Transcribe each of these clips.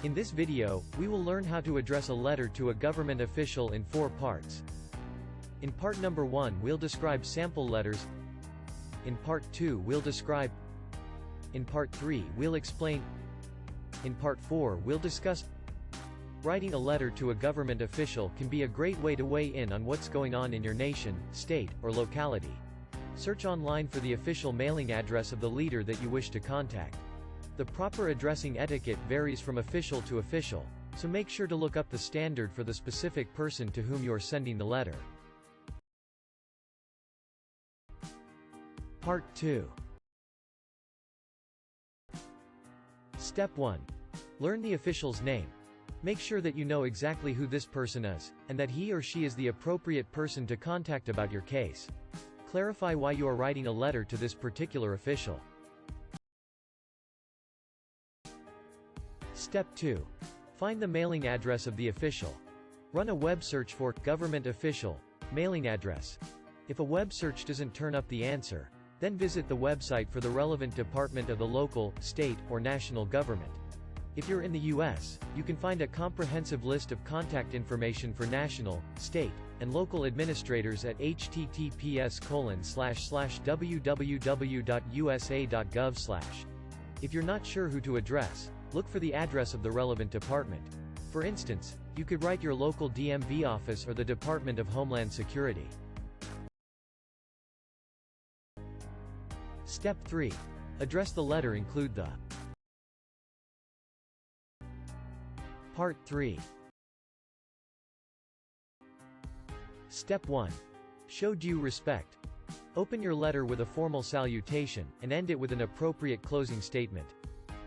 In this video, we will learn how to address a letter to a government official in 4 parts. In part number 1 we'll describe sample letters. In part 2 we'll describe. In part 3 we'll explain. In part 4 we'll discuss. Writing a letter to a government official can be a great way to weigh in on what's going on in your nation, state, or locality. Search online for the official mailing address of the leader that you wish to contact. The proper addressing etiquette varies from official to official, so make sure to look up the standard for the specific person to whom you are sending the letter. Part 2. Step 1. Learn the official's name. Make sure that you know exactly who this person is, and that he or she is the appropriate person to contact about your case. Clarify why you are writing a letter to this particular official. Step 2. Find the mailing address of the official. Run a web search for government official mailing address. If a web search doesn't turn up the answer, then visit the website for the relevant department of the local, state, or national government. If you're in the US, you can find a comprehensive list of contact information for national, state, and local administrators at https://www.usa.gov/. If you're not sure who to address, look for the address of the relevant department. For instance, you could write your local DMV office or the Department of Homeland Security. Step 3. Address the letter. Include the. Part 3. Step 1. Show due respect. Open your letter with a formal salutation, and end it with an appropriate closing statement.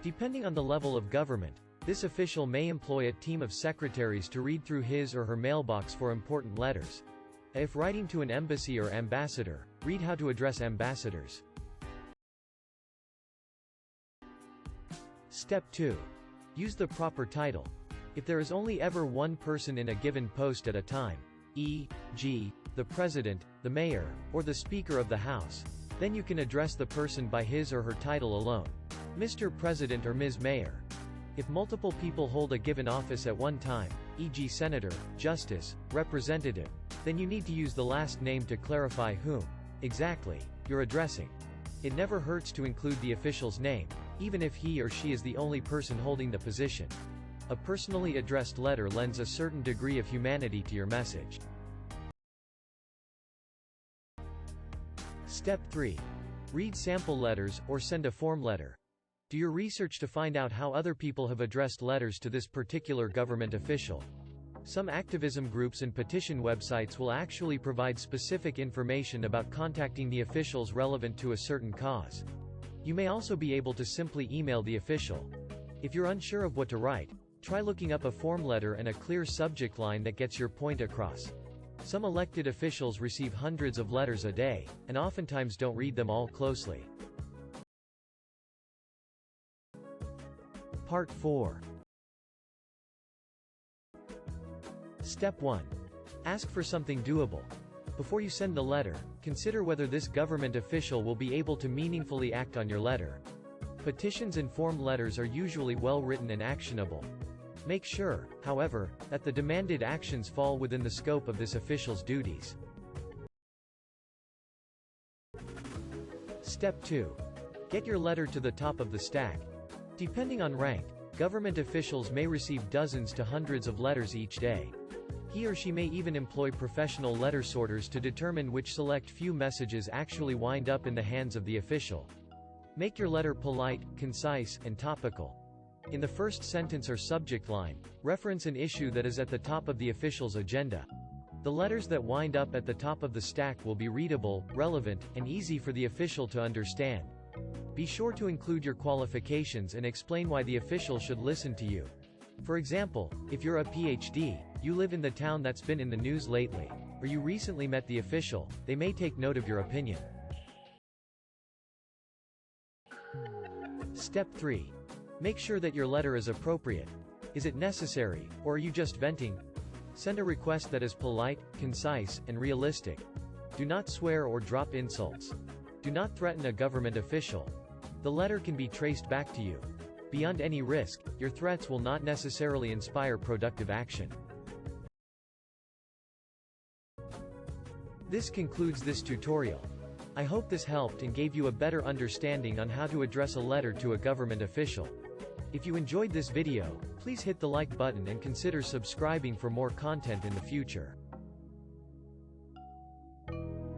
Depending on the level of government, this official may employ a team of secretaries to read through his or her mailbox for important letters. If writing to an embassy or ambassador, read how to address ambassadors. Step 2. Use the proper title. If there is only ever one person in a given post at a time, e.g., the President, the Mayor, or the Speaker of the House, then you can address the person by his or her title alone. Mr. President or Ms. Mayor. If multiple people hold a given office at one time, e.g. Senator, Justice, Representative, then you need to use the last name to clarify whom, exactly, you're addressing. It never hurts to include the official's name, even if he or she is the only person holding the position. A personally addressed letter lends a certain degree of humanity to your message. Step 3. Read sample letters, or send a form letter. Do your research to find out how other people have addressed letters to this particular government official. Some activism groups and petition websites will actually provide specific information about contacting the officials relevant to a certain cause. You may also be able to simply email the official. If you're unsure of what to write, try looking up a form letter and a clear subject line that gets your point across. Some elected officials receive hundreds of letters a day, and oftentimes don't read them all closely. Part 4. Step 1. Ask for something doable. Before you send the letter, consider whether this government official will be able to meaningfully act on your letter. Petitions and form letters are usually well written and actionable. Make sure, however, that the demanded actions fall within the scope of this official's duties. Step 2. Get your letter to the top of the stack. Depending on rank, government officials may receive dozens to hundreds of letters each day. He or she may even employ professional letter sorters to determine which select few messages actually wind up in the hands of the official. Make your letter polite, concise, and topical. In the first sentence or subject line, reference an issue that is at the top of the official's agenda. The letters that wind up at the top of the stack will be readable, relevant, and easy for the official to understand. Be sure to include your qualifications and explain why the official should listen to you. For example, if you're a PhD, you live in the town that's been in the news lately, or you recently met the official, they may take note of your opinion. Step 3. Make sure that your letter is appropriate. Is it necessary, or are you just venting? Send a request that is polite, concise, and realistic. Do not swear or drop insults. Do not threaten a government official. The letter can be traced back to you. Beyond any risk, your threats will not necessarily inspire productive action. This concludes this tutorial. I hope this helped and gave you a better understanding on how to address a letter to a government official. If you enjoyed this video, please hit the like button and consider subscribing for more content in the future.